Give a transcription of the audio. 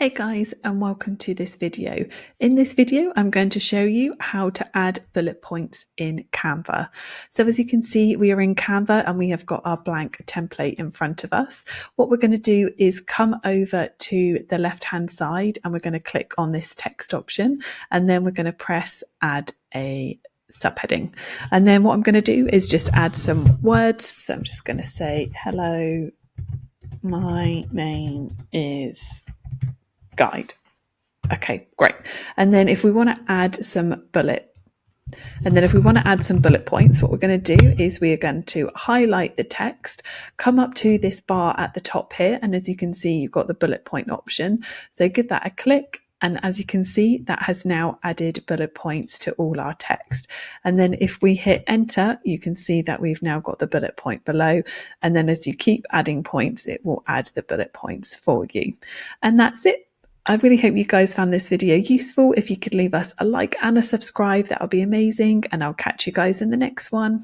Hey guys, and welcome to this video. In this video, I'm going to show you how to add bullet points in Canva. So as you can see, we are in Canva and we have got our blank template in front of us. What we're going to do is come over to the left-hand side and we're going to click on this text option, and then we're going to press add a subheading. And then what I'm going to do is just add some words. So I'm just going to say, hello, my name is Guide. Okay, great. And then if we want to add some bullet points, what we're going to do is we are going to highlight the text, come up to this bar at the top here, and as you can see, you've got the bullet point option. So give that a click. And as you can see, that has now added bullet points to all our text. And then if we hit enter, you can see that we've now got the bullet point below. And then as you keep adding points, it will add the bullet points for you. And that's it. I really hope you guys found this video useful. If you could leave us a like and a subscribe, that would be amazing. And I'll catch you guys in the next one.